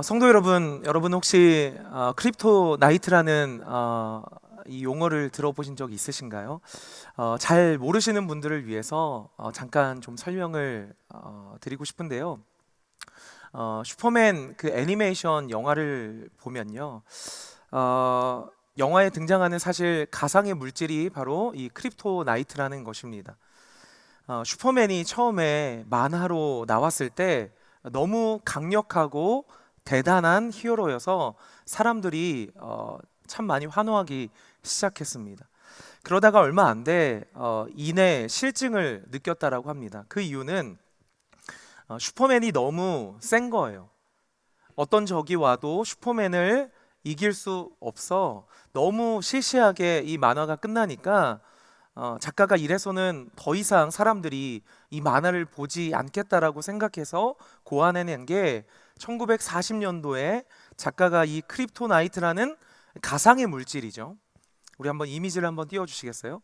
성도 여러분, 여러분 혹시 크립토 나이트라는 이 용어를 들어보신 적 있으신가요? 잘 모르시는 분들을 위해서 잠깐 좀 설명을 드리고 싶은데요. 슈퍼맨 그 애니메이션 영화를 보면요, 영화에 등장하는 사실 가상의 물질이 바로 이 크립토 나이트라는 것입니다. 슈퍼맨이 처음에 만화로 나왔을 때 너무 강력하고 대단한 히어로여서 사람들이 참 많이 환호하기 시작했습니다. 그러다가 얼마 안 돼 이내 실증을 느꼈다라고 합니다. 그 이유는 슈퍼맨이 너무 센 거예요. 어떤 적이 와도 슈퍼맨을 이길 수 없어. 너무 시시하게 이 만화가 끝나니까 작가가 이래서는 더 이상 사람들이 이 만화를 보지 않겠다라고 생각해서 고안해낸 게 1940년도에 작가가 이 크립토나이트라는 가상의 물질이죠. 우리 한번 이미지를 한번 띄워주시겠어요?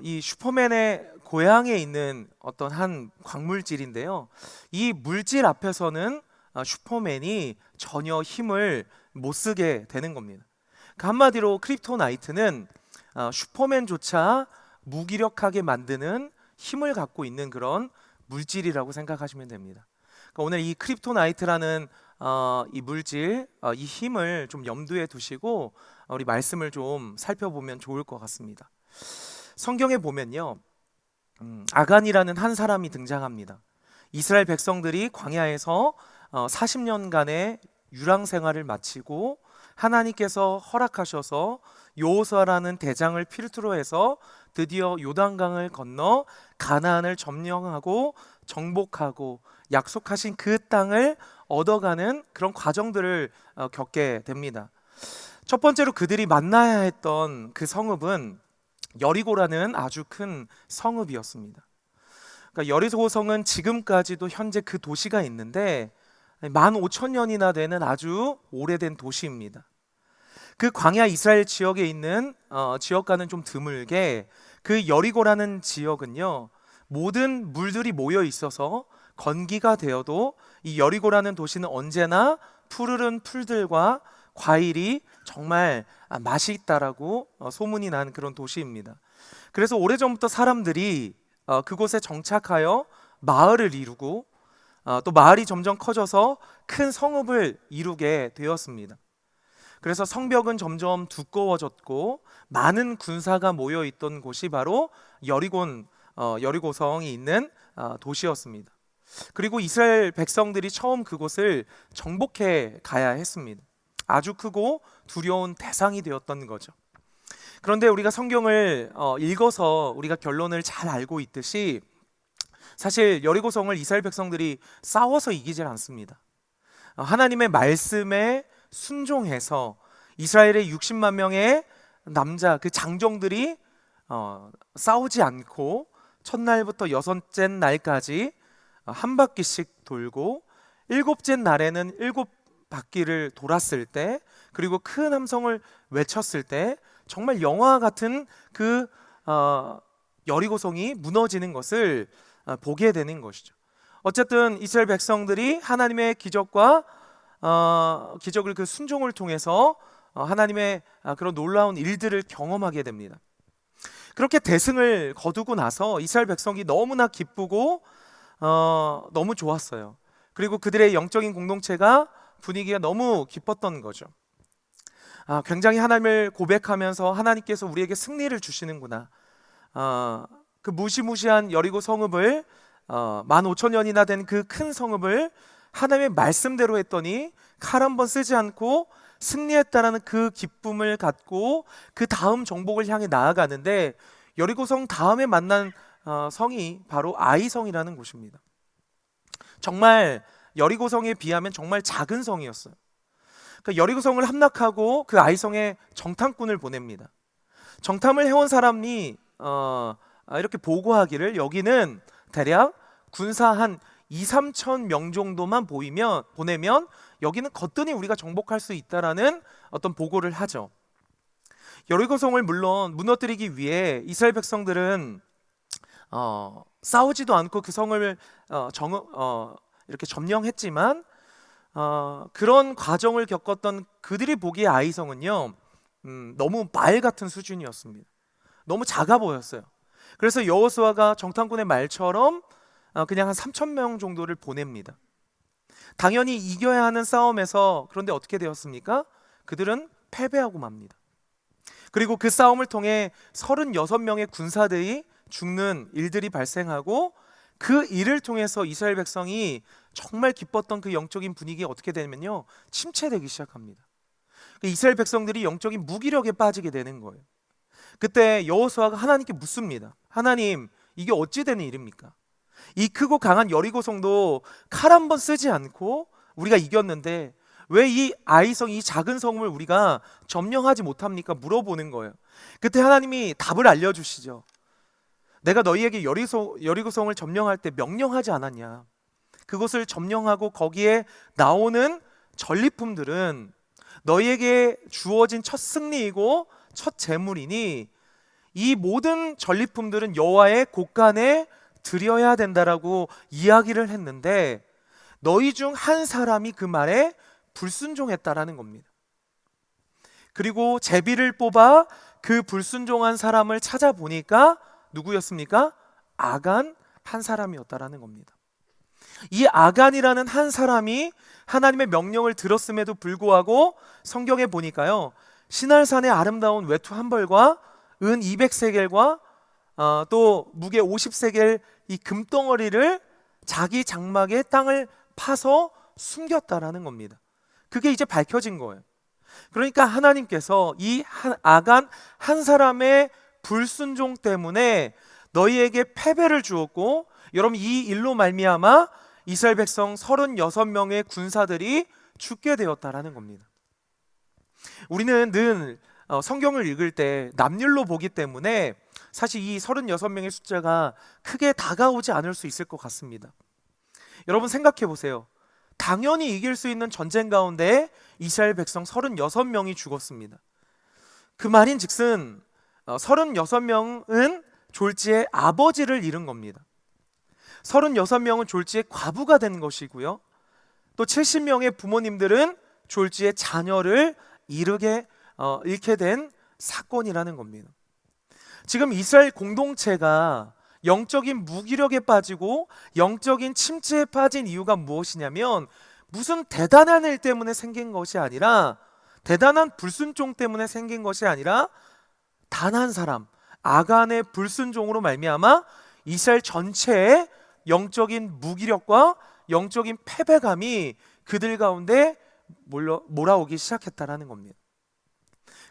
이 슈퍼맨의 고향에 있는 어떤 한 광물질인데요. 이 물질 앞에서는 슈퍼맨이 전혀 힘을 못 쓰게 되는 겁니다. 그 한마디로 크립토나이트는 슈퍼맨조차 무기력하게 만드는 힘을 갖고 있는 그런 물질이라고 생각하시면 됩니다. 그러니까 오늘 이 크립토나이트라는 이 물질, 이 힘을 좀 염두에 두시고 우리 말씀을 좀 살펴보면 좋을 것 같습니다. 성경에 보면요, 아간이라는 한 사람이 등장합니다. 이스라엘 백성들이 광야에서 40년간의 유랑 생활을 마치고 하나님께서 허락하셔서 여호수아라는 대장을 필두로 해서 드디어 요단강을 건너 가나안을 점령하고 정복하고 약속하신 그 땅을 얻어가는 그런 과정들을 겪게 됩니다. 첫 번째로 그들이 만나야 했던 그 성읍은 여리고라는 아주 큰 성읍이었습니다. 그러니까 여리고 성은 지금까지도 현재 그 도시가 있는데 15,000년이나 되는 아주 오래된 도시입니다. 그 광야 이스라엘 지역에 있는 지역과는 좀 드물게 그 여리고라는 지역은요, 모든 물들이 모여 있어서 건기가 되어도 이 여리고라는 도시는 언제나 푸르른 풀들과 과일이 정말 맛이 있다라고 소문이 난 그런 도시입니다. 그래서 오래전부터 사람들이 그곳에 정착하여 마을을 이루고 또 마을이 점점 커져서 큰 성읍을 이루게 되었습니다. 그래서 성벽은 점점 두꺼워졌고 많은 군사가 모여 있던 곳이 바로 여리고성이 있는 도시였습니다. 그리고 이스라엘 백성들이 처음 그곳을 정복해 가야 했습니다. 아주 크고 두려운 대상이 되었던 거죠. 그런데 우리가 성경을 읽어서 우리가 결론을 잘 알고 있듯이 사실 여리고성을 이스라엘 백성들이 싸워서 이기질 않습니다. 하나님의 말씀에 순종해서 이스라엘의 60만 명의 남자 그 장정들이 싸우지 않고 첫날부터 여섯째 날까지 한 바퀴씩 돌고 일곱째 날에는 일곱 바퀴를 돌았을 때, 그리고 큰 함성을 외쳤을 때 정말 영화 같은 그 여리고성이 무너지는 것을 보게 되는 것이죠. 어쨌든 이스라엘 백성들이 하나님의 기적을 그 순종을 통해서 하나님의 그런 놀라운 일들을 경험하게 됩니다. 그렇게 대승을 거두고 나서 이스라엘 백성이 너무나 기쁘고 너무 좋았어요. 그리고 그들의 영적인 공동체가 분위기가 너무 기뻤던 거죠. 굉장히 하나님을 고백하면서 하나님께서 우리에게 승리를 주시는구나. 그 무시무시한 여리고 성읍을 15,000년이나 된 그 큰 성읍을 하나님의 말씀대로 했더니 칼 한 번 쓰지 않고 승리했다라는 그 기쁨을 갖고 그 다음 정복을 향해 나아가는데, 여리고성 다음에 만난 성이 바로 아이성이라는 곳입니다. 정말 여리고성에 비하면 정말 작은 성이었어요. 그러니까 여리고성을 함락하고 그 아이성에 정탐꾼을 보냅니다. 정탐을 해온 사람이 이렇게 보고하기를 여기는 대략 군사 한 2-3천 명 정도만 보내면 여기는 거뜬히 우리가 정복할 수 있다라는 어떤 보고를 하죠. 여리고성을 물론 무너뜨리기 위해 이스라엘 백성들은 싸우지도 않고 그 성을 이렇게 점령했지만 그런 과정을 겪었던 그들이 보기에 아이성은요, 너무 말 같은 수준이었습니다. 너무 작아 보였어요. 그래서 여호수아가 정탐꾼의 말처럼 그냥 한 3천 명 정도를 보냅니다. 당연히 이겨야 하는 싸움에서 그런데 어떻게 되었습니까? 그들은 패배하고 맙니다. 그리고 그 싸움을 통해 36명의 군사들이 죽는 일들이 발생하고 그 일을 통해서 이스라엘 백성이 정말 기뻤던 그 영적인 분위기가 어떻게 되면요, 침체되기 시작합니다. 이스라엘 백성들이 영적인 무기력에 빠지게 되는 거예요. 그때 여호수아가 하나님께 묻습니다. 하나님, 이게 어찌 되는 일입니까? 이 크고 강한 여리고 성도 칼 한 번 쓰지 않고 우리가 이겼는데 왜 이 아이성, 이 작은 성을 우리가 점령하지 못합니까? 물어보는 거예요. 그때 하나님이 답을 알려주시죠. 내가 너희에게 여리고성을 점령할 때 명령하지 않았냐? 그곳을 점령하고 거기에 나오는 전리품들은 너희에게 주어진 첫 승리이고 첫 재물이니 이 모든 전리품들은 여호와의 곳간에 드려야 된다라고 이야기를 했는데 너희 중 한 사람이 그 말에 불순종했다라는 겁니다. 그리고 제비를 뽑아 그 불순종한 사람을 찾아보니까 누구였습니까? 아간 한 사람이었다라는 겁니다. 이 아간이라는 한 사람이 하나님의 명령을 들었음에도 불구하고 성경에 보니까요, 시날산의 아름다운 외투 한 벌과 은 200세겔과 또 무게 50세겔 이 금덩어리를 자기 장막에 땅을 파서 숨겼다라는 겁니다. 그게 이제 밝혀진 거예요. 그러니까 하나님께서 이 아간 한 사람의 불순종 때문에 너희에게 패배를 주었고, 여러분 이 일로 말미암아 이스라엘 백성 36명의 군사들이 죽게 되었다라는 겁니다. 우리는 늘 성경을 읽을 때 남률로 보기 때문에 사실 이 36명의 숫자가 크게 다가오지 않을 수 있을 것 같습니다. 여러분 생각해 보세요. 당연히 이길 수 있는 전쟁 가운데 이스라엘 백성 36명이 죽었습니다. 그 말인 즉슨 36명은 졸지에 아버지를 잃은 겁니다. 36명은 졸지에 과부가 된 것이고요, 또 70명의 부모님들은 졸지에 자녀를 잃게 된 사건이라는 겁니다. 지금 이스라엘 공동체가 영적인 무기력에 빠지고 영적인 침체에 빠진 이유가 무엇이냐면 무슨 대단한 일 때문에 생긴 것이 아니라, 대단한 불순종 때문에 생긴 것이 아니라 단 한 사람 아간의 불순종으로 말미암아 이스라엘 전체의 영적인 무기력과 영적인 패배감이 그들 가운데 몰아오기 시작했다라는 겁니다.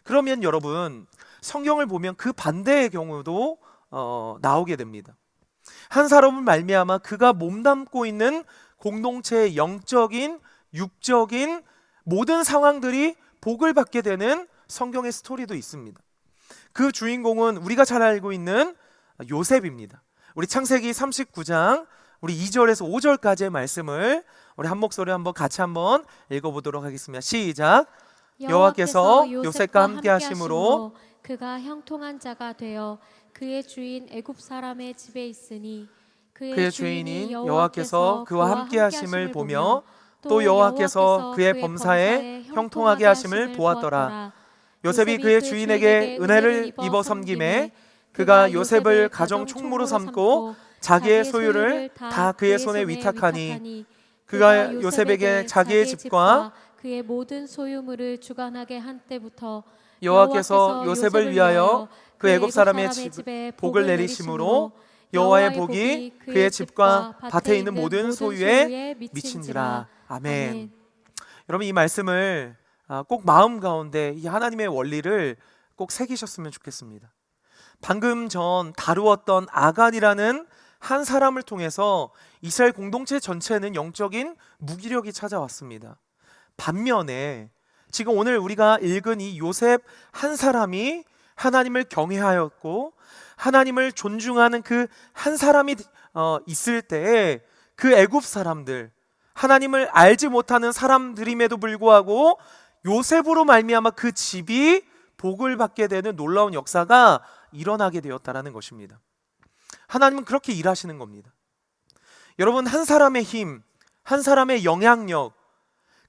그러면 여러분 성경을 보면 그 반대의 경우도 나오게 됩니다. 한 사람을 말미암아 그가 몸담고 있는 공동체의 영적인, 육적인 모든 상황들이 복을 받게 되는 성경의 스토리도 있습니다. 그 주인공은 우리가 잘 알고 있는 요셉입니다. 우리 창세기 39장 우리 2절에서 5절까지의 말씀을 우리 한 목소리 같이 한번 읽어보도록 하겠습니다. 시작. 여호와께서 요셉과 함께 하심으로 그가 형통한 자가 되어 그의 주인 애굽 사람의 집에 있으니 그의 주인이 여호와께서 그와 함께 하심을 보며 또 여호와께서 그의 범사에 형통하게 하심을 보았더라. 요셉이 그의 주인에게 은혜를 입어 섬김에 그가 요셉을 가정 총무로 삼고 자기의 소유를 다 그의 손에 위탁하니 그가 요셉에게 자기의 집과 그의 모든 소유물을 주관하게 한 때부터 여호와께서 요셉을 위하여 그 애굽 사람의 집에 복을 내리심으로 여호와의 복이 그의 집과 밭에 있는 모든 소유에 미친지라. 아멘. 여러분 이 말씀을 꼭 마음 가운데 이 하나님의 원리를 꼭 새기셨으면 좋겠습니다. 방금 전 다루었던 아간이라는 한 사람을 통해서 이스라엘 공동체 전체는 영적인 무기력이 찾아왔습니다. 반면에 지금 오늘 우리가 읽은 이 요셉 한 사람이 하나님을 경외하였고 하나님을 존중하는 그 한 사람이 있을 때에 그 애굽 사람들, 하나님을 알지 못하는 사람들임에도 불구하고 요셉으로 말미암아 그 집이 복을 받게 되는 놀라운 역사가 일어나게 되었다라는 것입니다. 하나님은 그렇게 일하시는 겁니다. 여러분 한 사람의 힘, 한 사람의 영향력,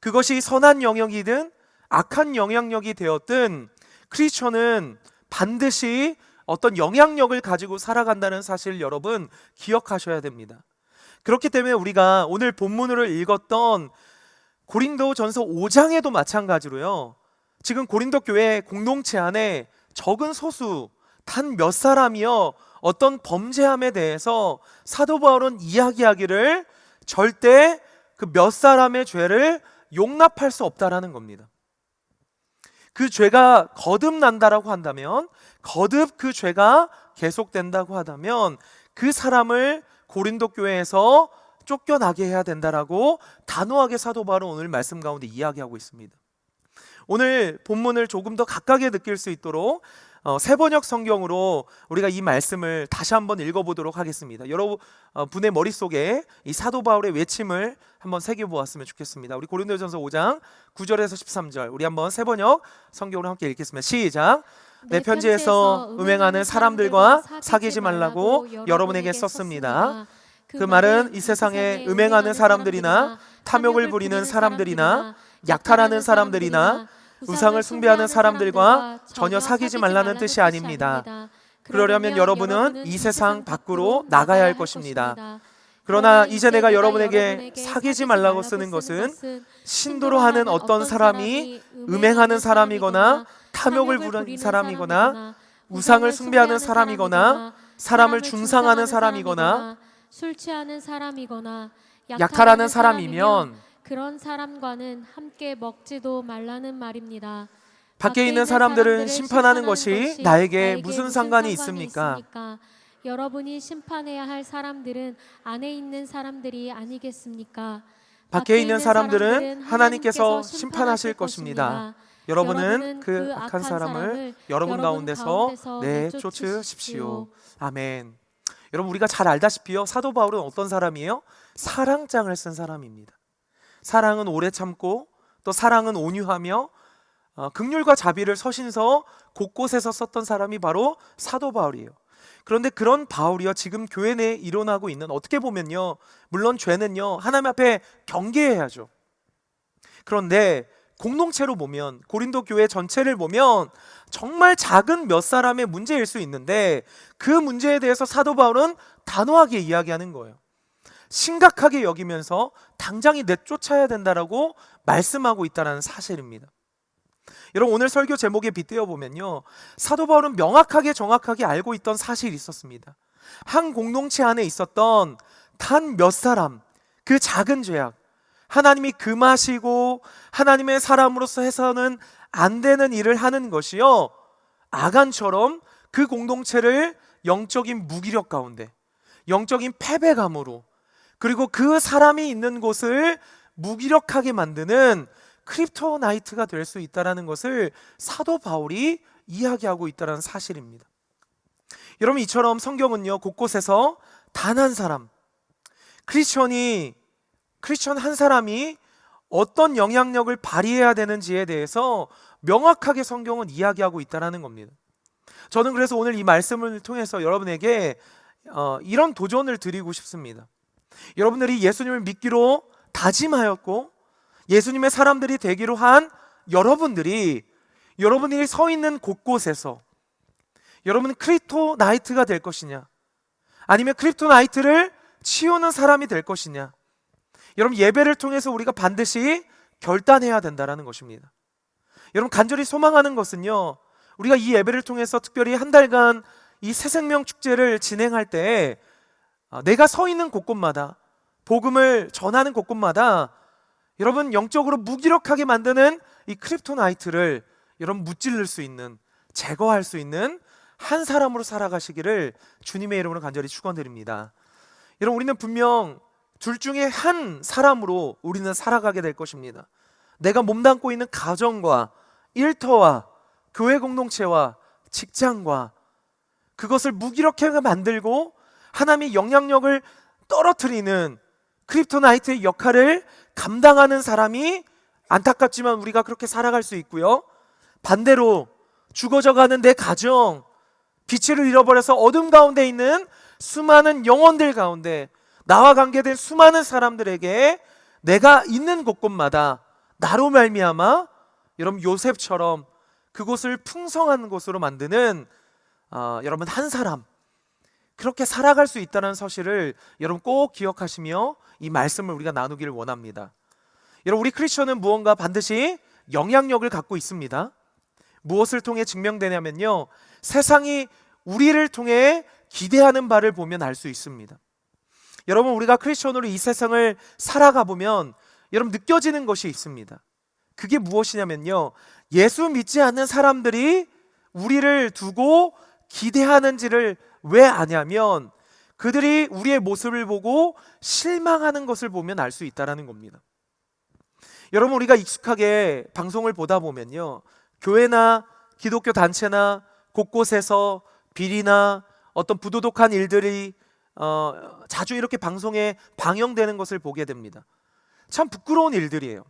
그것이 선한 영역이든 악한 영향력이 되었든 크리스천은 반드시 어떤 영향력을 가지고 살아간다는 사실 여러분 기억하셔야 됩니다. 그렇기 때문에 우리가 오늘 본문으로 읽었던 고린도전서 5장에도 마찬가지로요, 지금 고린도 교회 공동체 안에 적은 소수 단 몇 사람이요 어떤 범죄함에 대해서 사도 바울은 이야기하기를 절대 그 몇 사람의 죄를 용납할 수 없다라는 겁니다. 그 죄가 거듭난다라고 한다면, 거듭 그 죄가 계속된다고 하다면 그 사람을 고린도 교회에서 쫓겨나게 해야 된다라고 단호하게 사도 바울은 오늘 말씀 가운데 이야기하고 있습니다. 오늘 본문을 조금 더 가깝게 느낄 수 있도록 세번역 성경으로 우리가 이 말씀을 다시 한번 읽어보도록 하겠습니다. 여러분 분의 머릿속에 이 사도 바울의 외침을 한번 새겨보았으면 좋겠습니다. 우리 고린도전서 5장 9절에서 13절 우리 한번 세번역 성경으로 함께 읽겠습니다. 시작. 내 편지에서 음행하는 사람들과 사귀지 말라고 여러분에게 썼습니다. 그 말은 이 세상에 음행하는 사람들이나 탐욕을 부리는 사람들이나 약탈하는 사람들이나 우상을 숭배하는 사람들과 전혀 사귀지 말라는 뜻이 아닙니다. 그러려면 여러분은 이 세상 밖으로 나가야 할 것입니다. 그러나 이제 내가 여러분에게 사귀지 말라고 쓰는 것은 신도로 하는 어떤 사람이 음행하는 사람이거나 탐욕을 부리는 사람이거나 우상을 숭배하는 사람이거나 사람을 중상하는 사람이거나 술 취하는 사람이거나 약탈하는 사람이면 그런 사람과는 함께 먹지도 말라는 말입니다. 밖에 있는 사람들은 심판하는 것이 나에게 무슨 상관이 있습니까? 여러분이 심판해야 할 사람들은 안에 있는 사람들이 아니겠습니까? 밖에 있는 사람들은 하나님께서 심판하실 것입니다. 여러분은 그 악한 사람을 여러분 가운데서 내쫓으십시오. 아멘. 여러분 우리가 잘 알다시피요, 사도 바울은 어떤 사람이에요? 사랑장을 쓴 사람입니다. 사랑은 오래 참고 또 사랑은 온유하며 긍휼과 자비를 서신서 곳곳에서 썼던 사람이 바로 사도 바울이에요. 그런데 그런 바울이요, 지금 교회 내에 일어나고 있는, 어떻게 보면요, 물론 죄는요 하나님 앞에 경계해야죠. 그런데 공동체로 보면, 고린도 교회 전체를 보면 정말 작은 몇 사람의 문제일 수 있는데 그 문제에 대해서 사도 바울은 단호하게 이야기하는 거예요. 심각하게 여기면서 당장이 내쫓아야 된다라고 말씀하고 있다는 사실입니다. 여러분 오늘 설교 제목에 빗대어 보면요, 사도 바울은 명확하게 정확하게 알고 있던 사실이 있었습니다. 한 공동체 안에 있었던 단 몇 사람, 그 작은 죄악, 하나님이 금하시고 하나님의 사람으로서 해서는 안 되는 일을 하는 것이요, 아간처럼 그 공동체를 영적인 무기력 가운데, 영적인 패배감으로, 그리고 그 사람이 있는 곳을 무기력하게 만드는 크립토나이트가 될 수 있다는 것을 사도 바울이 이야기하고 있다는 사실입니다. 여러분 이처럼 성경은요 곳곳에서 단 한 사람, 크리스천 한 사람이 어떤 영향력을 발휘해야 되는지에 대해서 명확하게 성경은 이야기하고 있다는 겁니다. 저는 그래서 오늘 이 말씀을 통해서 여러분에게 이런 도전을 드리고 싶습니다. 여러분들이 예수님을 믿기로 다짐하였고 예수님의 사람들이 되기로 한 여러분들이 서 있는 곳곳에서 여러분은 크립토나이트가 될 것이냐, 아니면 크립토나이트를 치우는 사람이 될 것이냐, 여러분 예배를 통해서 우리가 반드시 결단해야 된다는 것입니다. 여러분 간절히 소망하는 것은요, 우리가 이 예배를 통해서 특별히 한 달간 이 새생명 축제를 진행할 때 내가 서 있는 곳곳마다, 복음을 전하는 곳곳마다 여러분 영적으로 무기력하게 만드는 이 크립토나이트를 여러분 무찔를 수 있는, 제거할 수 있는 한 사람으로 살아가시기를 주님의 이름으로 간절히 축원드립니다. 여러분 우리는 분명 둘 중에 한 사람으로 우리는 살아가게 될 것입니다. 내가 몸담고 있는 가정과 일터와 교회 공동체와 직장과 그것을 무기력하게 만들고 하나님의 영향력을 떨어뜨리는 크립토나이트의 역할을 감당하는 사람이 안타깝지만 우리가 그렇게 살아갈 수 있고요, 반대로 죽어져가는 내 가정, 빛을 잃어버려서 어둠 가운데 있는 수많은 영혼들 가운데 나와 관계된 수많은 사람들에게 내가 있는 곳곳마다 나로 말미암아 여러분 요셉처럼 그곳을 풍성한 곳으로 만드는 여러분 한 사람, 그렇게 살아갈 수 있다는 사실을 여러분 꼭 기억하시며 이 말씀을 우리가 나누기를 원합니다. 여러분, 우리 크리스천은 무언가 반드시 영향력을 갖고 있습니다. 무엇을 통해 증명되냐면요, 세상이 우리를 통해 기대하는 바를 보면 알 수 있습니다. 여러분, 우리가 크리스천으로 이 세상을 살아가 보면 여러분 느껴지는 것이 있습니다. 그게 무엇이냐면요, 예수 믿지 않는 사람들이 우리를 두고 기대하는지를 왜 아냐면 그들이 우리의 모습을 보고 실망하는 것을 보면 알 수 있다는 겁니다. 여러분, 우리가 익숙하게 방송을 보다 보면요, 교회나 기독교 단체나 곳곳에서 비리나 어떤 부도덕한 일들이 자주 이렇게 방송에 방영되는 것을 보게 됩니다. 참 부끄러운 일들이에요.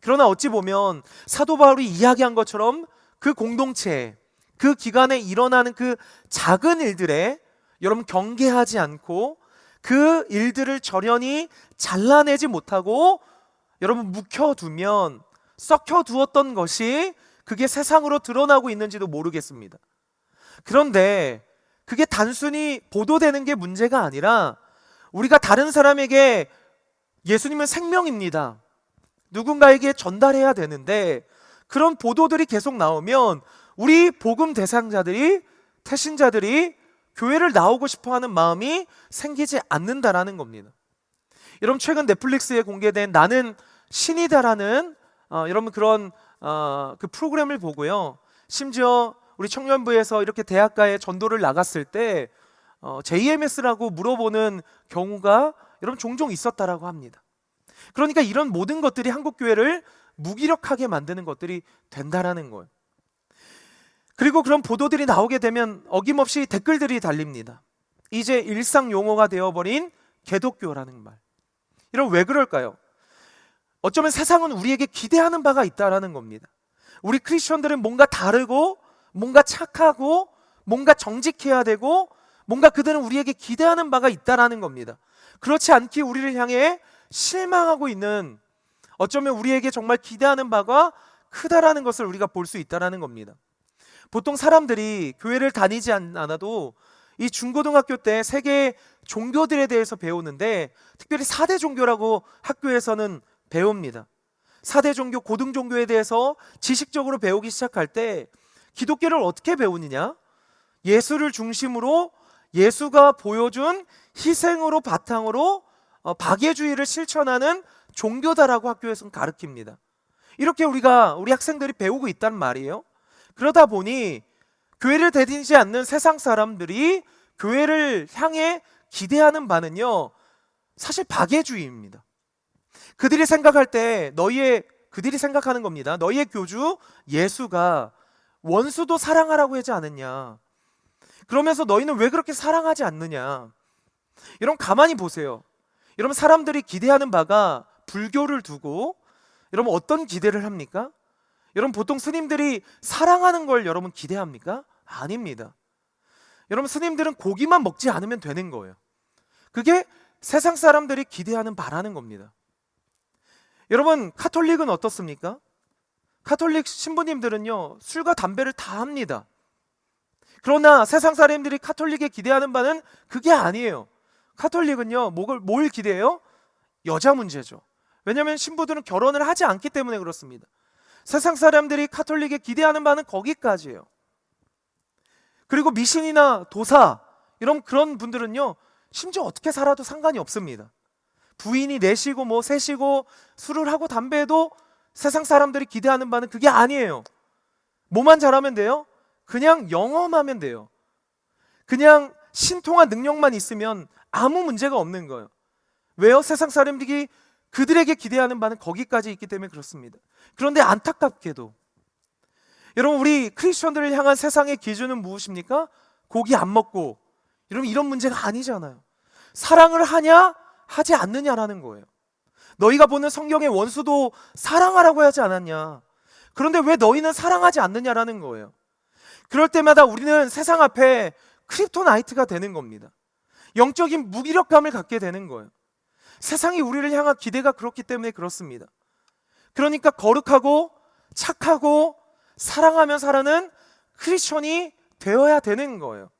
그러나 어찌 보면 사도 바울이 이야기한 것처럼 그 공동체, 그 기간에 일어나는 그 작은 일들에 여러분 경계하지 않고 그 일들을 절연히 잘라내지 못하고 여러분 묵혀두면 썩혀두었던 것이 그게 세상으로 드러나고 있는지도 모르겠습니다. 그런데 그게 단순히 보도되는 게 문제가 아니라 우리가 다른 사람에게 예수님은 생명입니다, 누군가에게 전달해야 되는데 그런 보도들이 계속 나오면 우리 복음 대상자들이, 태신자들이 교회를 나오고 싶어하는 마음이 생기지 않는다라는 겁니다. 여러분, 최근 넷플릭스에 공개된 나는 신이다라는 여러분 그런 그 프로그램을 보고요, 심지어 우리 청년부에서 이렇게 대학가에 전도를 나갔을 때 JMS라고 물어보는 경우가 여러분 종종 있었다라고 합니다. 그러니까 이런 모든 것들이 한국 교회를 무기력하게 만드는 것들이 된다라는 거예요. 그리고 그런 보도들이 나오게 되면 어김없이 댓글들이 달립니다. 이제 일상 용어가 되어버린 개독교라는 말. 이런, 왜 그럴까요? 어쩌면 세상은 우리에게 기대하는 바가 있다라는 겁니다. 우리 크리스천들은 뭔가 다르고 뭔가 착하고 뭔가 정직해야 되고 뭔가 그들은 우리에게 기대하는 바가 있다라는 겁니다. 그렇지 않기 우리를 향해 실망하고 있는, 어쩌면 우리에게 정말 기대하는 바가 크다라는 것을 우리가 볼 수 있다라는 겁니다. 보통 사람들이 교회를 다니지 않아도 이 중고등학교 때 세계 종교들에 대해서 배우는데 특별히 4대 종교라고 학교에서는 배웁니다. 4대 종교, 고등 종교에 대해서 지식적으로 배우기 시작할 때 기독교를 어떻게 배우느냐? 예수를 중심으로 예수가 보여준 희생으로 바탕으로 박애주의를 실천하는 종교다라고 학교에서는 가르칩니다. 이렇게 우리 학생들이 배우고 있단 말이에요. 그러다 보니 교회를 다니지 않는 세상 사람들이 교회를 향해 기대하는 바는요, 사실 박애주의입니다. 그들이 생각할 때 그들이 생각하는 겁니다. 너희의 교주 예수가 원수도 사랑하라고 하지 않았냐? 그러면서 너희는 왜 그렇게 사랑하지 않느냐? 여러분, 가만히 보세요. 여러분, 사람들이 기대하는 바가 불교를 두고 여러분 어떤 기대를 합니까? 여러분, 보통 스님들이 사랑하는 걸 여러분 기대합니까? 아닙니다. 여러분, 스님들은 고기만 먹지 않으면 되는 거예요. 그게 세상 사람들이 기대하는 바라는 겁니다. 여러분, 카톨릭은 어떻습니까? 카톨릭 신부님들은요, 술과 담배를 다 합니다. 그러나 세상 사람들이 카톨릭에 기대하는 바는 그게 아니에요. 카톨릭은요, 뭘 기대해요? 여자 문제죠. 왜냐하면 신부들은 결혼을 하지 않기 때문에 그렇습니다. 세상 사람들이 카톨릭에 기대하는 바는 거기까지예요. 그리고 미신이나 도사, 이런 그런 분들은요, 심지어 어떻게 살아도 상관이 없습니다. 부인이 넷이고 셋이고 술을 하고 담배해도 세상 사람들이 기대하는 바는 그게 아니에요. 뭐만 잘하면 돼요? 그냥 영험하면 돼요. 그냥 신통한 능력만 있으면 아무 문제가 없는 거예요. 왜요? 세상 사람들이 그들에게 기대하는 바는 거기까지 있기 때문에 그렇습니다. 그런데 안타깝게도 여러분, 우리 크리스천들을 향한 세상의 기준은 무엇입니까? 고기 안 먹고, 여러분, 이런 문제가 아니잖아요. 사랑을 하냐 하지 않느냐라는 거예요. 너희가 보는 성경의 원수도 사랑하라고 하지 않았냐? 그런데 왜 너희는 사랑하지 않느냐라는 거예요. 그럴 때마다 우리는 세상 앞에 크립토나이트가 되는 겁니다. 영적인 무기력감을 갖게 되는 거예요. 세상이 우리를 향한 기대가 그렇기 때문에 그렇습니다. 그러니까 거룩하고 착하고 사랑하며 살아는 크리스천이 되어야 되는 거예요.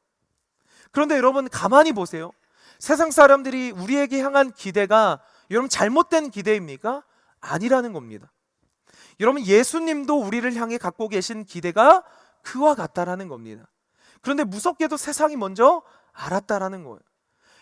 그런데 여러분 가만히 보세요. 세상 사람들이 우리에게 향한 기대가 여러분 잘못된 기대입니까? 아니라는 겁니다. 여러분 예수님도 우리를 향해 갖고 계신 기대가 그와 같다라는 겁니다. 그런데 무섭게도 세상이 먼저 알았다라는 거예요.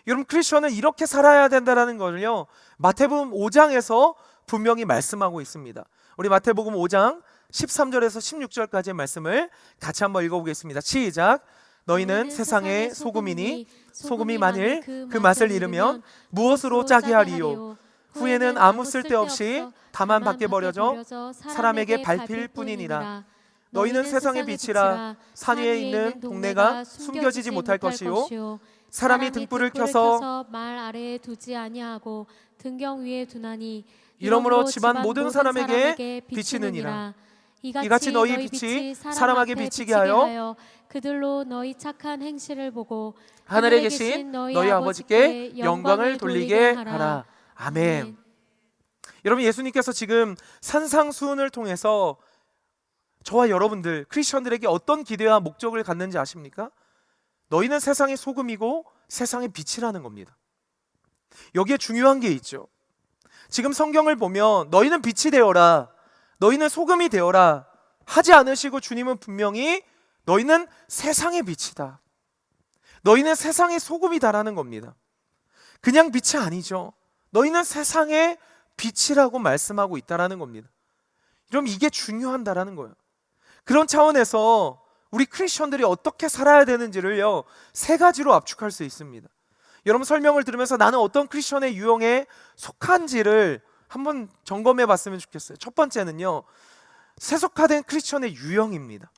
여러분 크리스천은 이렇게 살아야 된다는 걸요 마태복음 5장에서 분명히 말씀하고 있습니다. 우리 마태복음 5장 13절에서 16절까지의 말씀을 같이 한번 읽어보겠습니다. 시작. 너희는 세상의 소금이니 소금이 만일 그 맛을 잃으면 무엇으로 짜게 하리요? 후에는 아무 쓸데없이 다만 밖에 버려져 사람에게 밟힐 뿐이니라. 너희는 세상의 빛이라. 산 위에 있는 동네가 숨겨지지 못할 것이요 사람이 등불을 켜서 말 아래에 두지 아니하고 등경 위에 두나니 이러므로 집안 모든 사람에게 비치느니라. 이같이 너희 빛이 사람에게 비치게 하여 그들로 너희 착한 행실을 보고 하늘에 계신 너희 아버지께 영광을 돌리게 하라. 아멘. 여러분 예수님께서 지금 산상수훈을 통해서 저와 여러분들 크리스천들에게 어떤 기대와 목적을 갖는지 아십니까? 너희는 세상의 소금이고 세상의 빛이라는 겁니다. 여기에 중요한 게 있죠. 지금 성경을 보면 너희는 빛이 되어라, 너희는 소금이 되어라 하지 않으시고 주님은 분명히 너희는 세상의 빛이다, 너희는 세상의 소금이다라는 겁니다. 그냥 빛이 아니죠. 너희는 세상의 빛이라고 말씀하고 있다라는 겁니다. 그럼 이게 중요한다라는 거예요. 그런 차원에서 우리 크리스천들이 어떻게 살아야 되는지를요 세 가지로 압축할 수 있습니다. 여러분 설명을 들으면서 나는 어떤 크리스천의 유형에 속한지를 한번 점검해 봤으면 좋겠어요. 첫 번째는요 세속화된 크리스천의 유형입니다.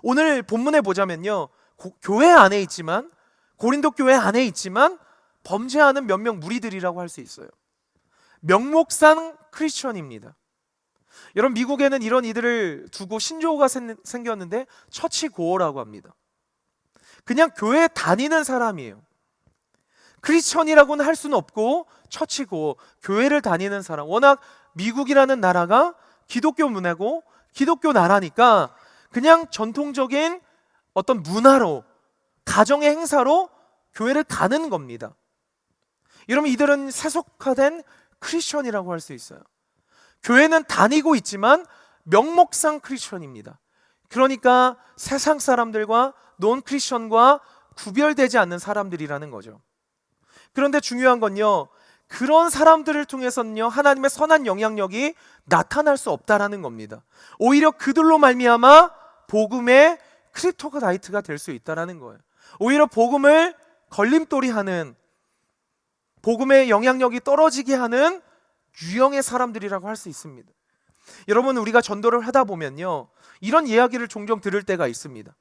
오늘 본문에 보자면요 교회 안에 있지만 고린도 교회 안에 있지만 범죄하는 몇 명 무리들이라고 할 수 있어요. 명목상 크리스천입니다. 여러분 미국에는 이런 이들을 두고 신조어가 생겼는데 처치고어라고 합니다. 그냥 교회 다니는 사람이에요. 크리스천이라고는 할 수는 없고 처치고어, 교회를 다니는 사람. 워낙 미국이라는 나라가 기독교 문화고 기독교 나라니까 그냥 전통적인 어떤 문화로 가정의 행사로 교회를 가는 겁니다. 여러분 이들은 세속화된 크리스천이라고 할 수 있어요. 교회는 다니고 있지만 명목상 크리스천입니다. 그러니까 세상 사람들과 논 크리스천과 구별되지 않는 사람들이라는 거죠. 그런데 중요한 건요 그런 사람들을 통해서는요 하나님의 선한 영향력이 나타날 수 없다라는 겁니다. 오히려 그들로 말미암아 복음의 크립토나이트가 될 수 있다라는 거예요. 오히려 복음을 걸림돌이하는, 복음의 영향력이 떨어지게 하는 유형의 사람들이라고 할 수 있습니다. 여러분 우리가 전도를 하다 보면요 이런 이야기를 종종 들을 때가 있습니다.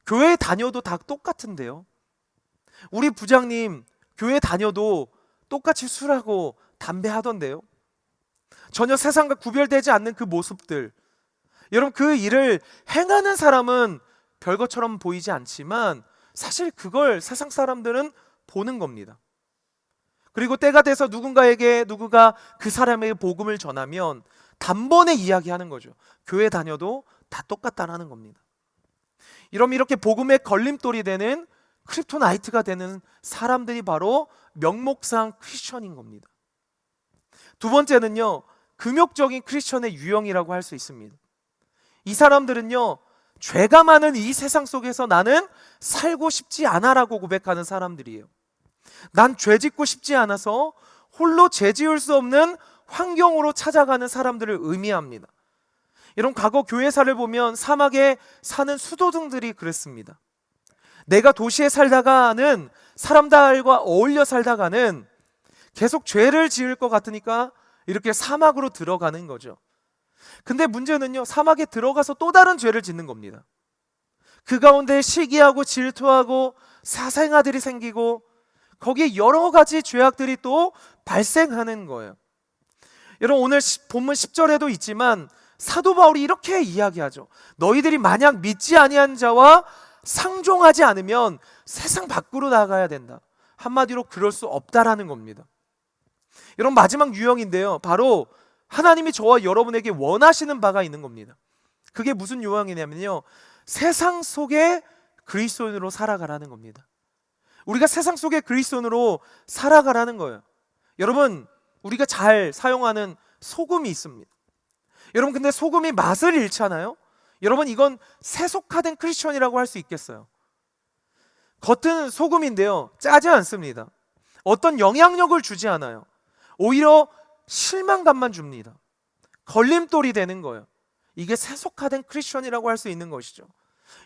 교회 다녀도 다 똑같은데요, 우리 부장님 교회 다녀도 똑같이 술하고 담배 하던데요, 전혀 세상과 구별되지 않는 그 모습들. 여러분 그 일을 행하는 사람은 별것처럼 보이지 않지만 사실 그걸 세상 사람들은 보는 겁니다. 그리고 때가 돼서 누군가에게 누구가 그 사람에게 복음을 전하면 단번에 이야기하는 거죠. 교회 다녀도 다 똑같다라는 겁니다. 이렇게 복음의 걸림돌이 되는 크립토나이트가 되는 사람들이 바로 명목상 크리스천인 겁니다. 두 번째는요 금욕적인 크리스천의 유형이라고 할 수 있습니다. 이 사람들은요 죄가 많은 이 세상 속에서 나는 살고 싶지 않아라고 고백하는 사람들이에요. 난 죄 짓고 싶지 않아서 홀로 죄 지을 수 없는 환경으로 찾아가는 사람들을 의미합니다. 여러분 과거 교회사를 보면 사막에 사는 수도승들이 그랬습니다. 내가 도시에 살다가는 사람들과 어울려 살다가는 계속 죄를 지을 것 같으니까 이렇게 사막으로 들어가는 거죠. 근데 문제는요 사막에 들어가서 또 다른 죄를 짓는 겁니다. 그 가운데 시기하고 질투하고 사생아들이 생기고 거기에 여러 가지 죄악들이 또 발생하는 거예요. 여러분 오늘 본문 10절에도 있지만 사도 바울이 이렇게 이야기하죠. 너희들이 만약 믿지 아니한 자와 상종하지 않으면 세상 밖으로 나가야 된다. 한마디로 그럴 수 없다라는 겁니다. 여러분 마지막 유형인데요 바로 하나님이 저와 여러분에게 원하시는 바가 있는 겁니다. 그게 무슨 요항이냐면요, 세상 속에 그리스도인으로 살아가라는 겁니다. 우리가 세상 속에 그리스도인으로 살아가라는 거예요. 여러분, 우리가 잘 사용하는 소금이 있습니다. 여러분, 근데 소금이 맛을 잃잖아요. 여러분, 이건 세속화된 크리스천이라고 할 수 있겠어요. 겉은 소금인데요, 짜지 않습니다. 어떤 영향력을 주지 않아요. 오히려 실망감만 줍니다. 걸림돌이 되는 거예요. 이게 세속화된 크리스천이라고 할 수 있는 것이죠.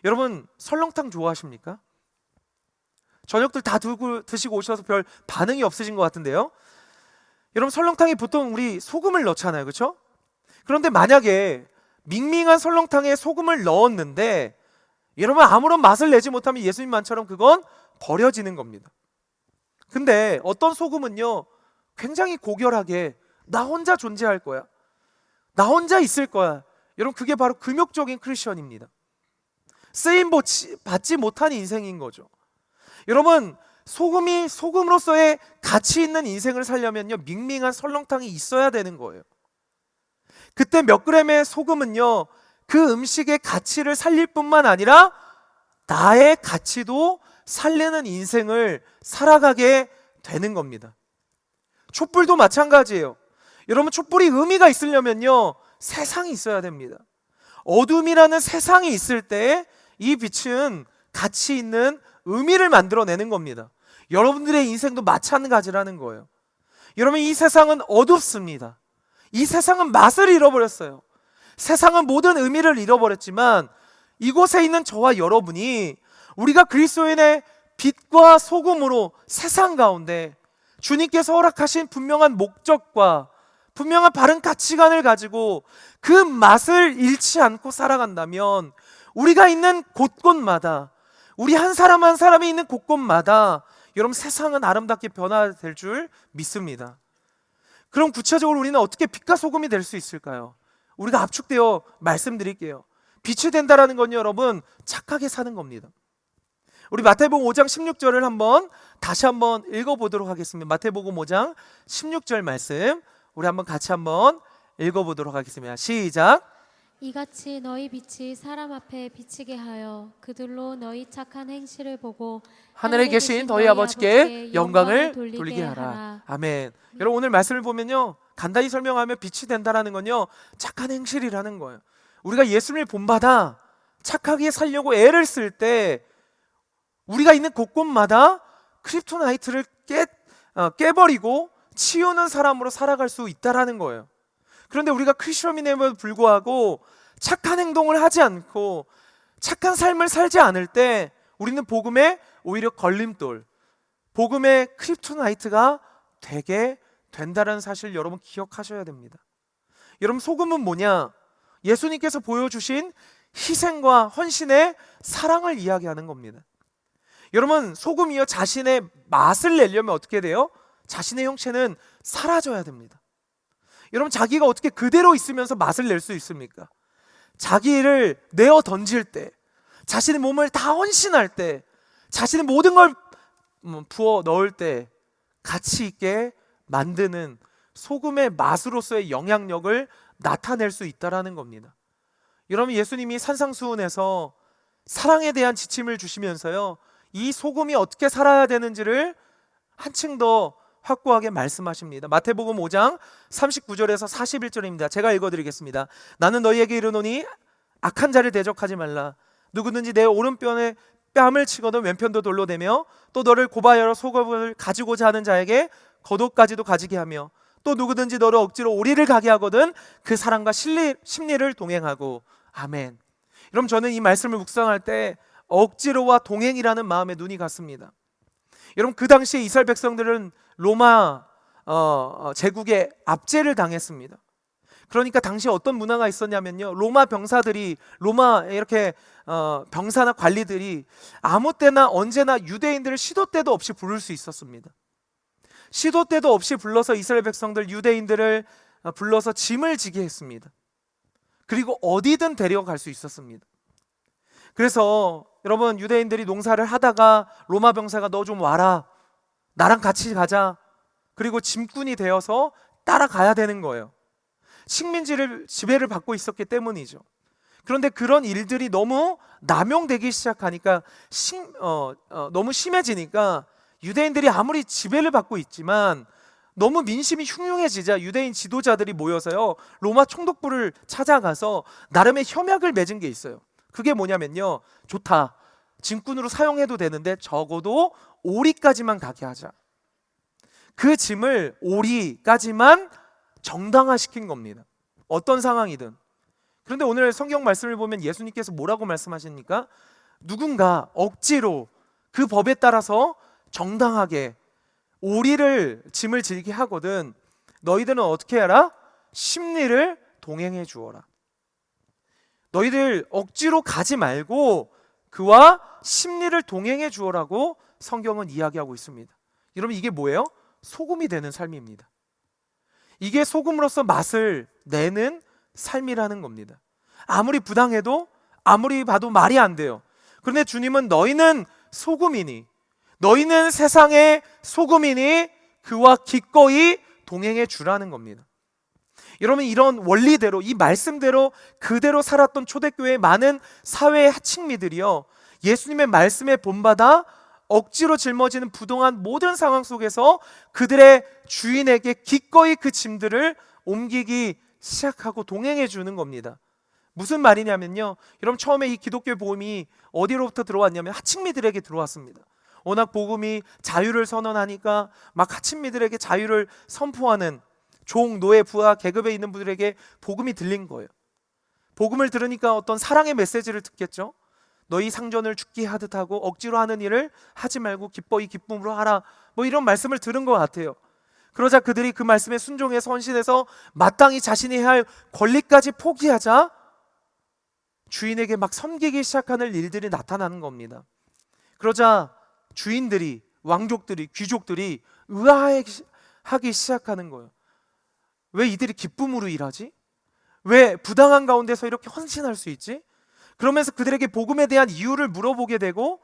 여러분, 설렁탕 좋아하십니까? 저녁들 다 드시고 오셔서 별 반응이 없으신 것 같은데요. 여러분, 설렁탕에 보통 우리 소금을 넣잖아요, 그렇죠? 그런데 만약에 밍밍한 설렁탕에 소금을 넣었는데 여러분, 아무런 맛을 내지 못하면 예수님 말처럼 그건 버려지는 겁니다. 근데 어떤 소금은요, 굉장히 고결하게 나 혼자 존재할 거야, 나 혼자 있을 거야. 여러분, 그게 바로 금욕적인 크리스천입니다. 쓰임 받지 못한 인생인 거죠. 여러분, 소금이 소금으로서의 가치 있는 인생을 살려면요, 밍밍한 설렁탕이 있어야 되는 거예요. 그때 몇 그램의 소금은요, 그 음식의 가치를 살릴 뿐만 아니라 나의 가치도 살리는 인생을 살아가게 되는 겁니다. 촛불도 마찬가지예요. 여러분, 촛불이 의미가 있으려면요, 세상이 있어야 됩니다. 어둠이라는 세상이 있을 때 이 빛은 가치 있는 의미를 만들어내는 겁니다. 여러분들의 인생도 마찬가지라는 거예요. 여러분, 이 세상은 어둡습니다. 이 세상은 맛을 잃어버렸어요. 세상은 모든 의미를 잃어버렸지만 이곳에 있는 저와 여러분이 우리가 그리스도인의 빛과 소금으로 세상 가운데 주님께서 허락하신 분명한 목적과 분명한 바른 가치관을 가지고 그 맛을 잃지 않고 살아간다면 우리가 있는 곳곳마다, 우리 한 사람 한 사람이 있는 곳곳마다 여러분, 세상은 아름답게 변화될 줄 믿습니다. 그럼 구체적으로 우리는 어떻게 빛과 소금이 될 수 있을까요? 우리가 압축되어 말씀드릴게요. 빛이 된다라는 건요, 여러분, 착하게 사는 겁니다. 우리 마태복음 5장 16절을 다시 한번 읽어보도록 하겠습니다. 마태복음 5장 16절 말씀 우리 같이 한번 읽어보도록 하겠습니다. 시작. 이같이 너희 빛이 사람 앞에 비치게 하여 그들로 너희 착한 행실을 보고 하늘에 계신 너희 아버지께 영광을 돌리게 하라. 아멘. 여러분, 오늘 말씀을 보면요, 간단히 설명하면 빛이 된다라는 건요, 착한 행실이라는 거예요. 우리가 예수님을 본받아 착하게 살려고 애를 쓸 때 우리가 있는 곳곳마다 크립토나이트를 깨버리고 치우는 사람으로 살아갈 수 있다라는 거예요. 그런데 우리가 크리스천임에도 불구하고 착한 행동을 하지 않고 착한 삶을 살지 않을 때 우리는 복음에 오히려 걸림돌, 복음의 크립토나이트가 되게 된다는 사실 여러분 기억하셔야 됩니다. 여러분, 소금은 뭐냐? 예수님께서 보여주신 희생과 헌신의 사랑을 이야기하는 겁니다. 여러분, 소금이요, 자신의 맛을 내려면 어떻게 돼요? 자신의 형체는 사라져야 됩니다. 여러분, 자기가 어떻게 그대로 있으면서 맛을 낼 수 있습니까? 자기를 내어 던질 때, 자신의 몸을 다 헌신할 때, 자신의 모든 걸 부어 넣을 때 가치 있게 만드는 소금의 맛으로서의 영향력을 나타낼 수 있다라는 겁니다. 여러분, 예수님이 산상수훈에서 사랑에 대한 지침을 주시면서요, 이 소금이 어떻게 살아야 되는지를 한층 더 확고하게 말씀하십니다. 마태복음 5장 39절에서 41절입니다. 제가 읽어드리겠습니다. 나는 너희에게 이르노니 악한 자를 대적하지 말라. 누구든지 내 오른편에 뺨을 치거든 왼편도 돌로 대며 또 너를 고발하여 속업을 가지고자 하는 자에게 겉옷까지도 가지게 하며 또 누구든지 너를 억지로 오리를 가게 하거든 그 사람과 심리를 동행하고. 아멘. 여러분, 저는 이 말씀을 묵상할 때 억지로와 동행이라는 마음에 눈이 갔습니다. 여러분, 그 당시에 이스라엘 백성들은 로마 제국의 압제를 당했습니다. 그러니까 당시에 어떤 문화가 있었냐면요, 로마 병사들이, 로마 이렇게 병사나 관리들이 아무 때나 언제나 유대인들을 시도 때도 없이 부를 수 있었습니다. 시도 때도 없이 불러서 이스라엘 백성들, 유대인들을 불러서 짐을 지게 했습니다. 그리고 어디든 데려갈 수 있었습니다. 그래서 여러분, 유대인들이 농사를 하다가 로마 병사가 너 좀 와라, 나랑 같이 가자, 그리고 짐꾼이 되어서 따라가야 되는 거예요. 식민지를 지배를 받고 있었기 때문이죠. 그런데 그런 일들이 너무 남용되기 시작하니까 너무 심해지니까 유대인들이 아무리 지배를 받고 있지만 너무 민심이 흉흉해지자 유대인 지도자들이 모여서요 로마 총독부를 찾아가서 나름의 협약을 맺은 게 있어요. 그게 뭐냐면요, 좋다, 짐꾼으로 사용해도 되는데 적어도 오리까지만 가게 하자. 그 짐을 오리까지만 정당화시킨 겁니다. 어떤 상황이든. 그런데 오늘 성경 말씀을 보면 예수님께서 뭐라고 말씀하십니까? 누군가 억지로 그 법에 따라서 정당하게 오리를 짐을 지게 하거든 너희들은 어떻게 해라? 심리를 동행해 주어라. 너희들 억지로 가지 말고 그와 심리를 동행해 주어라고 성경은 이야기하고 있습니다. 여러분, 이게 뭐예요? 소금이 되는 삶입니다. 이게 소금으로서 맛을 내는 삶이라는 겁니다. 아무리 부당해도 아무리 봐도 말이 안 돼요. 그런데 주님은 너희는 소금이니, 너희는 세상의 소금이니 그와 기꺼이 동행해 주라는 겁니다. 여러분, 이런 원리대로, 이 말씀대로 그대로 살았던 초대교회의 많은 사회의 하층미들이요 예수님의 말씀에 본받아 억지로 짊어지는 부동한 모든 상황 속에서 그들의 주인에게 기꺼이 그 짐들을 옮기기 시작하고 동행해 주는 겁니다. 무슨 말이냐면요, 여러분, 처음에 이 기독교의 복음이 어디로부터 들어왔냐면 하층미들에게 들어왔습니다. 워낙 복음이 자유를 선언하니까 막 하층미들에게 자유를 선포하는 종, 노예, 부하, 계급에 있는 분들에게 복음이 들린 거예요. 복음을 들으니까 어떤 사랑의 메시지를 듣겠죠. 너희 상전을 죽게 하듯 하고 억지로 하는 일을 하지 말고 기뻐이 기쁨으로 하라, 뭐 이런 말씀을 들은 것 같아요. 그러자 그들이 그 말씀에 순종해서 헌신해서 마땅히 자신이 해야 할 권리까지 포기하자 주인에게 막 섬기기 시작하는 일들이 나타나는 겁니다. 그러자 주인들이, 왕족들이, 귀족들이 의아해하기 시작하는 거예요. 왜 이들이 기쁨으로 일하지? 왜 부당한 가운데서 이렇게 헌신할 수 있지? 그러면서 그들에게 복음에 대한 이유를 물어보게 되고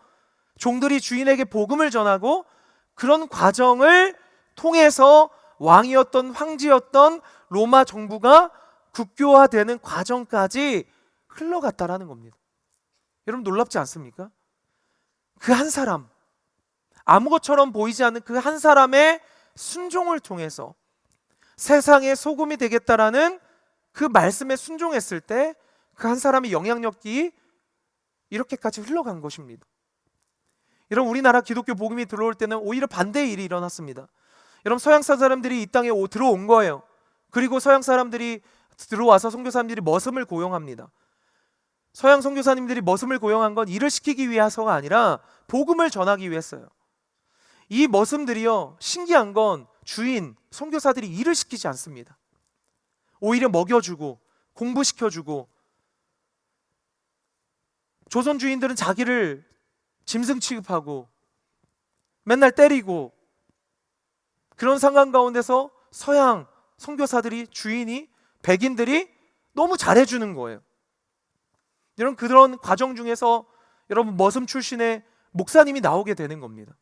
종들이 주인에게 복음을 전하고 그런 과정을 통해서 왕이었던, 황제였던 로마 정부가 국교화되는 과정까지 흘러갔다라는 겁니다. 여러분, 놀랍지 않습니까? 그 한 사람, 아무것처럼 보이지 않는 그 한 사람의 순종을 통해서 세상의 소금이 되겠다라는 그 말씀에 순종했을 때 그 한 사람의 영향력이 이렇게까지 흘러간 것입니다. 여러분, 우리나라 기독교 복음이 들어올 때는 오히려 반대의 일이 일어났습니다. 여러분, 서양 사람들이 이 땅에 들어온 거예요. 그리고 서양 사람들이 들어와서 선교사님들이 머슴을 고용합니다. 서양 선교사님들이 머슴을 고용한 건 일을 시키기 위해서가 아니라 복음을 전하기 위해서요. 이 머슴들이요, 신기한 건 주인, 선교사들이 일을 시키지 않습니다. 오히려 먹여주고 공부시켜주고, 조선 주인들은 자기를 짐승 취급하고 맨날 때리고, 그런 상황 가운데서 서양 선교사들이, 주인이, 백인들이 너무 잘해주는 거예요. 여러분, 그런 과정 중에서 여러분 머슴 출신의 목사님이 나오게 되는 겁니다.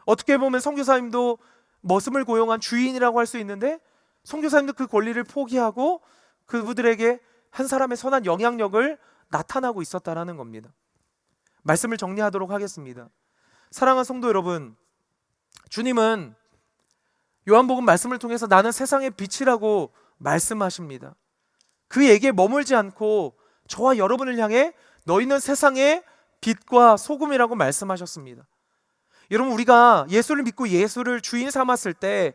어떻게 보면 선교사님도 머슴을 고용한 주인이라고 할 수 있는데 선교사님도 그 권리를 포기하고 그분들에게 한 사람의 선한 영향력을 나타나고 있었다라는 겁니다. 말씀을 정리하도록 하겠습니다. 사랑하는 성도 여러분, 주님은 요한복음 말씀을 통해서 나는 세상의 빛이라고 말씀하십니다. 그 얘기에 머물지 않고 저와 여러분을 향해 너희는 세상의 빛과 소금이라고 말씀하셨습니다. 여러분, 우리가 예수를 믿고 예수를 주인 삼았을 때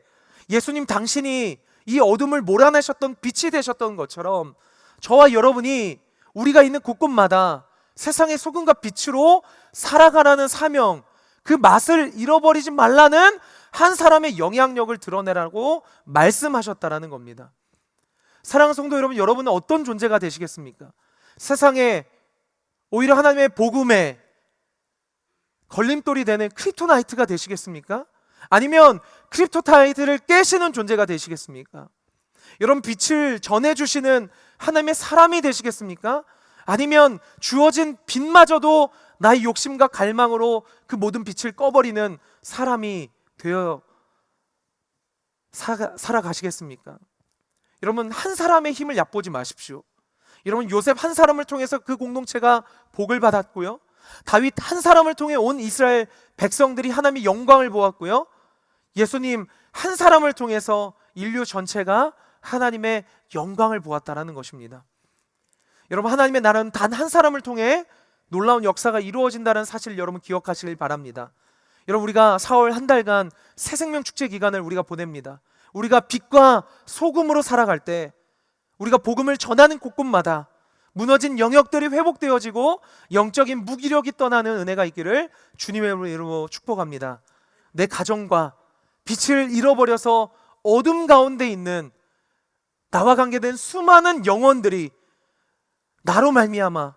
예수님 당신이 이 어둠을 몰아내셨던 빛이 되셨던 것처럼 저와 여러분이 우리가 있는 곳곳마다 세상의 소금과 빛으로 살아가라는 사명, 그 맛을 잃어버리지 말라는 한 사람의 영향력을 드러내라고 말씀하셨다라는 겁니다. 사랑하는 성도 여러분, 여러분은 어떤 존재가 되시겠습니까? 세상에 오히려 하나님의 복음에 걸림돌이 되는 크립토나이트가 되시겠습니까? 아니면 크립토나이트를 깨시는 존재가 되시겠습니까? 여러분, 빛을 전해주시는 하나님의 사람이 되시겠습니까? 아니면 주어진 빛마저도 나의 욕심과 갈망으로 그 모든 빛을 꺼버리는 사람이 되어 살아가시겠습니까? 여러분, 한 사람의 힘을 얕보지 마십시오. 여러분, 요셉 한 사람을 통해서 그 공동체가 복을 받았고요, 다윗 한 사람을 통해 온 이스라엘 백성들이 하나님의 영광을 보았고요, 예수님 한 사람을 통해서 인류 전체가 하나님의 영광을 보았다라는 것입니다. 여러분, 하나님의 나라는 단 한 사람을 통해 놀라운 역사가 이루어진다는 사실을 여러분 기억하시길 바랍니다. 여러분, 우리가 4월 한 달간 새생명 축제 기간을 우리가 보냅니다. 우리가 빛과 소금으로 살아갈 때, 우리가 복음을 전하는 곳곳마다 무너진 영역들이 회복되어지고 영적인 무기력이 떠나는 은혜가 있기를 주님의 이름으로 축복합니다. 내 가정과 빛을 잃어버려서 어둠 가운데 있는 나와 관계된 수많은 영혼들이 나로 말미암아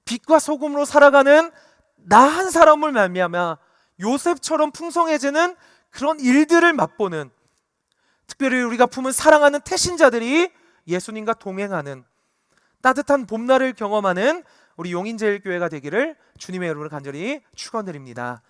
빛과 소금으로 살아가는 나 한 사람을 말미암아 요셉처럼 풍성해지는 그런 일들을 맛보는, 특별히 우리가 품은 사랑하는 태신자들이 예수님과 동행하는 따뜻한 봄날을 경험하는 우리 용인제일교회가 되기를 주님의 이름으로 간절히 축원드립니다.